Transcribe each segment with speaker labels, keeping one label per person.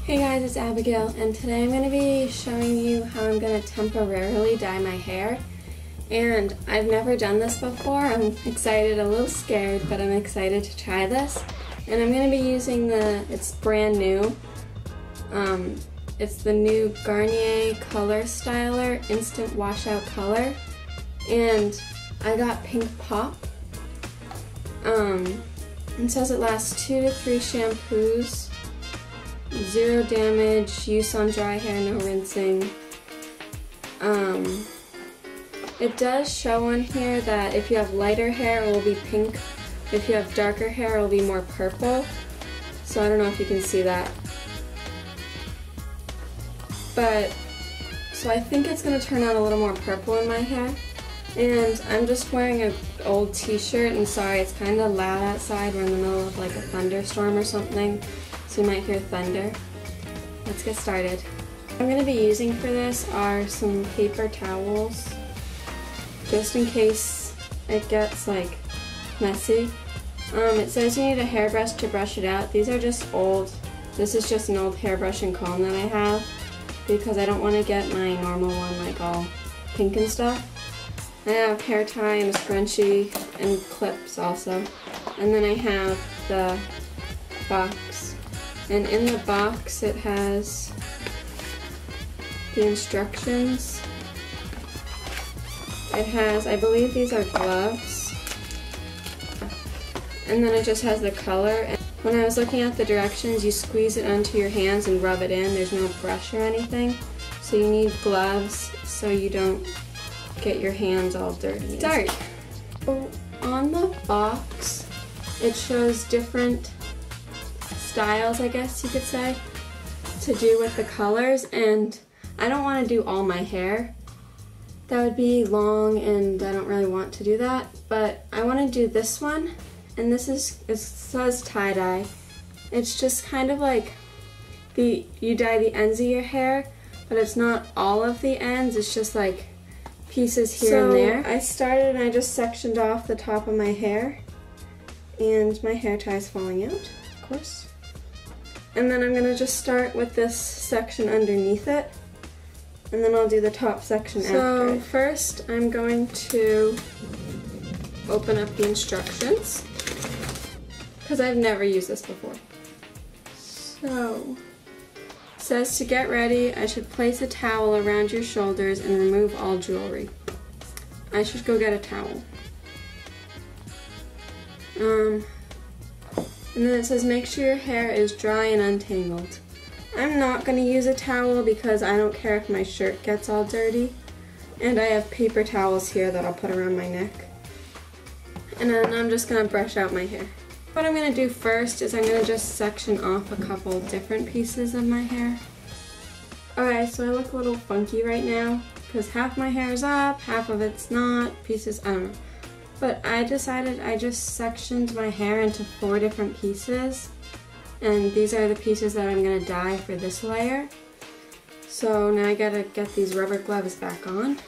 Speaker 1: Hey guys, it's Abigail, and today I'm going to be showing you how I'm going to temporarily dye my hair. And I've never done this before. I'm excited, a little scared, but I'm excited to try this. And I'm going to be using it's brand new. It's the new Garnier Color Styler Instant Washout Color. And I got Pink Pop. It says it lasts 2 to 3 shampoos. 0 damage, use on dry hair, no rinsing. It does show on here that if you have lighter hair, it will be pink. If you have darker hair, it will be more purple. So I don't know if you can see that. So I think it's going to turn out a little more purple in my hair. And I'm just wearing an old t-shirt, and sorry, it's kind of loud outside. We're in the middle of like a thunderstorm or something. So you might hear thunder. Let's get started. What I'm going to be using for this are some paper towels, just in case it gets like messy. It says you need a hairbrush to brush it out. These are just old. This is just an old hairbrush and comb that I have because I don't want to get my normal one like all pink and stuff. I have hair tie and a scrunchie and clips also. And then I have the box. And in the box it has the instructions. It has, I believe these are gloves. And then it just has the color. And when I was looking at the directions, you squeeze it onto your hands and rub it in. There's no brush or anything. So you need gloves so you don't get your hands all dirty. Start. So on the box, it shows different styles, I guess you could say, to do with the colors, and I don't want to do all my hair. That would be long and I don't really want to do that, but I want to do this one, and it says tie-dye. It's just kind of like you dye the ends of your hair, but it's not all of the ends, it's just like pieces here and there. I started and I just sectioned off the top of my hair, and my hair tie is falling out, of course. And then I'm going to just start with this section underneath it, and then I'll do the top section after. So first I'm going to open up the instructions, because I've never used this before. So, it says to get ready, I should place a towel around your shoulders and remove all jewelry. I should go get a towel. And then it says make sure your hair is dry and untangled. I'm not going to use a towel because I don't care if my shirt gets all dirty. And I have paper towels here that I'll put around my neck. And then I'm just going to brush out my hair. What I'm going to do first is I'm going to just section off a couple different pieces of my hair. Alright, so I look a little funky right now because half my hair is up, half of it's not, pieces, I don't know. But I decided I just sectioned my hair into 4 different pieces, and these are the pieces that I'm going to dye for this layer. So now I gotta get these rubber gloves back on.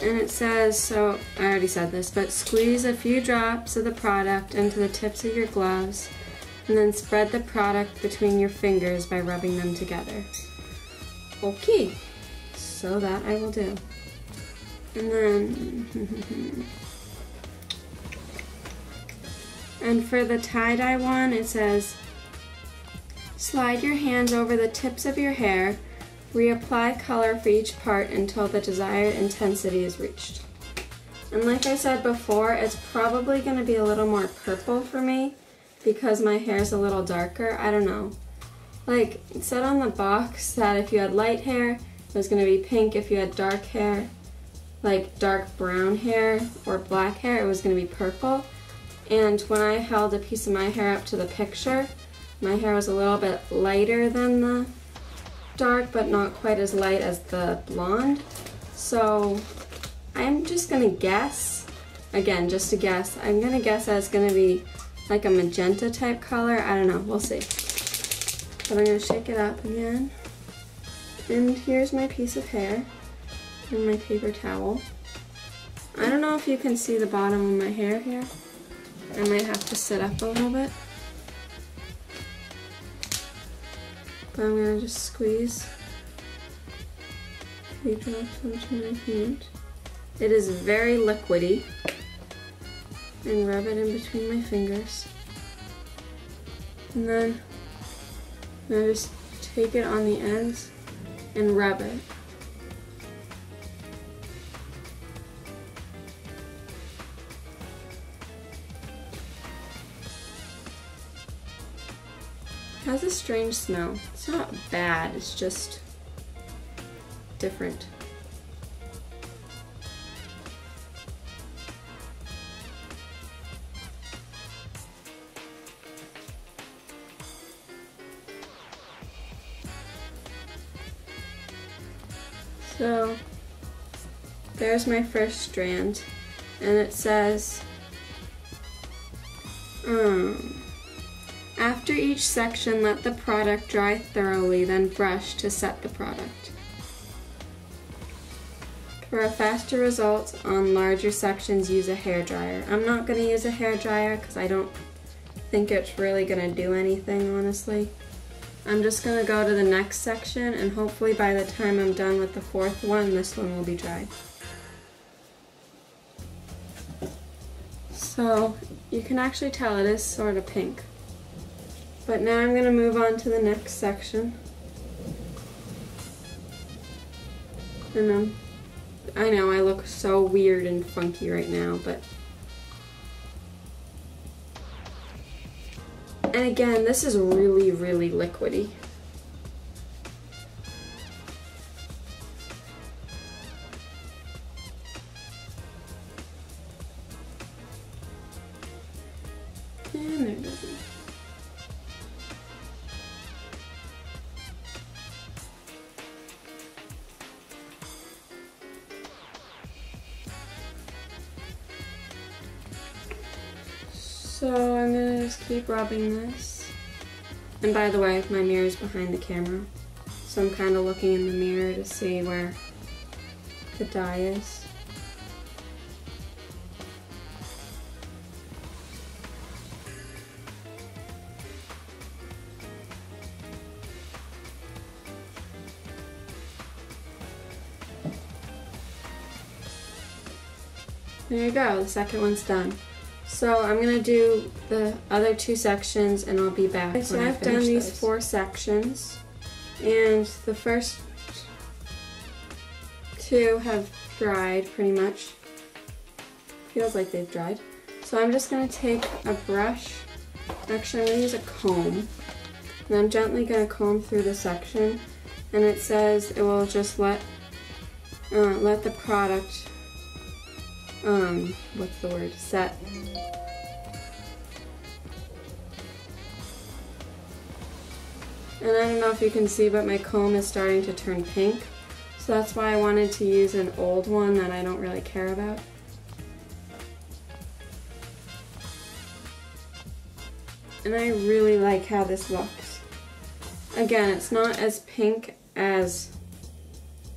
Speaker 1: And it says, so I already said this, but squeeze a few drops of the product into the tips of your gloves, and then spread the product between your fingers by rubbing them together. Okay, so that I will do. And then and for the tie-dye one, it says, slide your hands over the tips of your hair, reapply color for each part until the desired intensity is reached. And like I said before, it's probably going to be a little more purple for me because my hair is a little darker. I don't know. Like, it said on the box that if you had light hair, it was going to be pink. If you had dark hair, like dark brown hair or black hair, it was going to be purple. And when I held a piece of my hair up to the picture, my hair was a little bit lighter than the dark, but not quite as light as the blonde. So I'm just gonna guess, again, just a guess, I'm gonna guess that it's gonna be like a magenta type color. I don't know, we'll see. But I'm gonna shake it up again. And here's my piece of hair and my paper towel. I don't know if you can see the bottom of my hair here. I might have to sit up a little bit. but I'm going to just squeeze 3 drops onto my hand. It is very liquidy, and rub it in between my fingers. And then I just take it on the ends and rub it. It has a strange smell. It's not bad, it's just different. So there's my first strand, and it says, after each section, let the product dry thoroughly, then brush to set the product. For a faster result on larger sections, use a hairdryer. I'm not going to use a hairdryer because I don't think it's really going to do anything, honestly. I'm just going to go to the next section, and hopefully by the time I'm done with the 4th one, this one will be dried. So you can actually tell it is sort of pink. But now I'm going to move on to the next section. And I know I look so weird and funky right now, but... And again, this is really, really liquidy. And there it goes. So I'm going to just keep rubbing this. And by the way, my mirror is behind the camera. So I'm kind of looking in the mirror to see where the dye is. There you go, the second one's done. So I'm going to do the other 2 sections and I'll be back. So I've done these 4 sections, and the first 2 have dried pretty much. Feels like they've dried. So I'm just going to take a brush, actually I'm going to use a comb, and I'm gently going to comb through the section, and it says it will just let the product, what's the word, set. And I don't know if you can see, but my comb is starting to turn pink. So that's why I wanted to use an old one that I don't really care about. And I really like how this looks. Again, it's not as pink as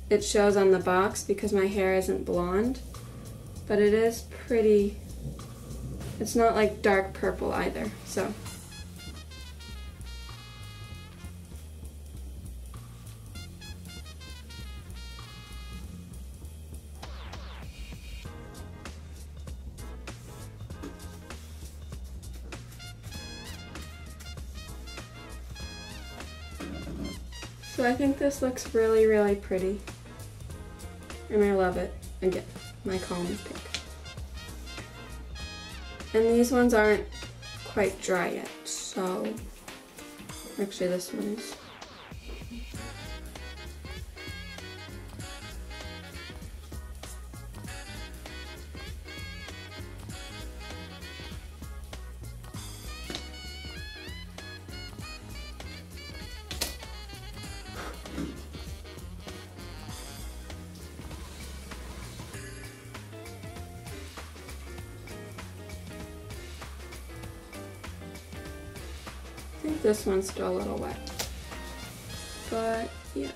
Speaker 1: it shows on the box because my hair isn't blonde, but it is pretty, it's not like dark purple either, so. So I think this looks really, really pretty, and I love it. Again, my comb is pink. And these ones aren't quite dry yet, so actually this one is. I think this one's still a little wet, but yeah.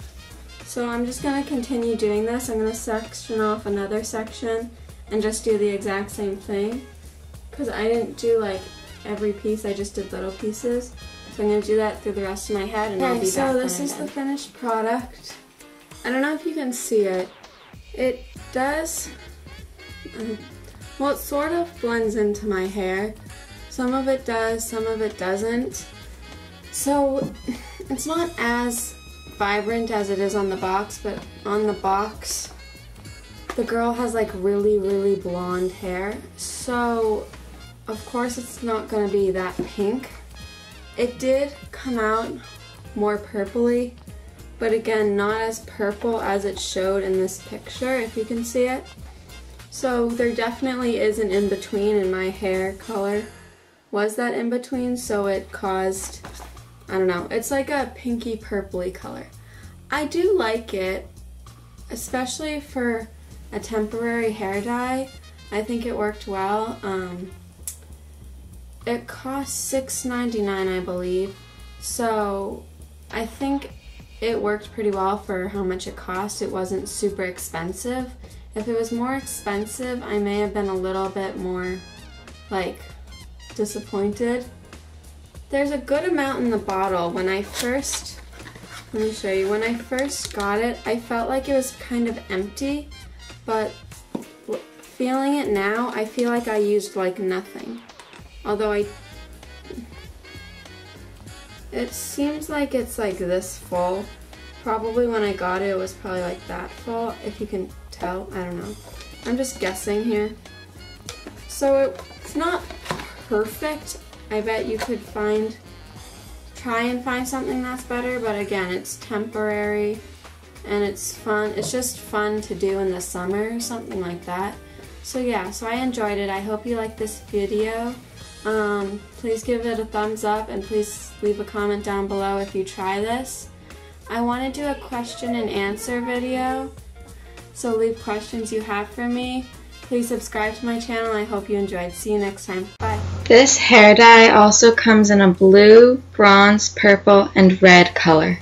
Speaker 1: So I'm just going to continue doing this. I'm going to section off another section and just do the exact same thing, because I didn't do like every piece, I just did little pieces. So I'm going to do that through the rest of my head, and I'll be back. So this is the finished product. I don't know if you can see it. It does, well, it sort of blends into my hair. Some of it does, some of it doesn't. So it's not as vibrant as it is on the box, but on the box, the girl has like really, really blonde hair. So of course it's not going to be that pink. It did come out more purpley, but again, not as purple as it showed in this picture, if you can see it. So there definitely is an in-between, and my hair color was that in-between, so it caused, I don't know, it's like a pinky purpley color. I do like it, especially for a temporary hair dye. I think it worked well. It cost $6.99, I believe, so I think it worked pretty well for how much it cost. It wasn't super expensive. If it was more expensive, I may have been a little bit more, like, disappointed. There's a good amount in the bottle. When I first, let me show you, when I first got it, I felt like it was kind of empty, but feeling it now, I feel like I used like nothing. Although it seems like it's like this full. Probably when I got it, it was probably like that full, if you can tell. I don't know. I'm just guessing here. So it's not perfect. I bet you could try and find something that's better, but again, it's temporary and it's fun. It's just fun to do in the summer or something like that. So yeah, so I enjoyed it. I hope you liked this video. Please give it a thumbs up, and please leave a comment down below if you try this. I want to do a question and answer video, so leave questions you have for me. Please subscribe to my channel. I hope you enjoyed. See you next time. Bye. This hair dye also comes in a blue, bronze, purple, and red color.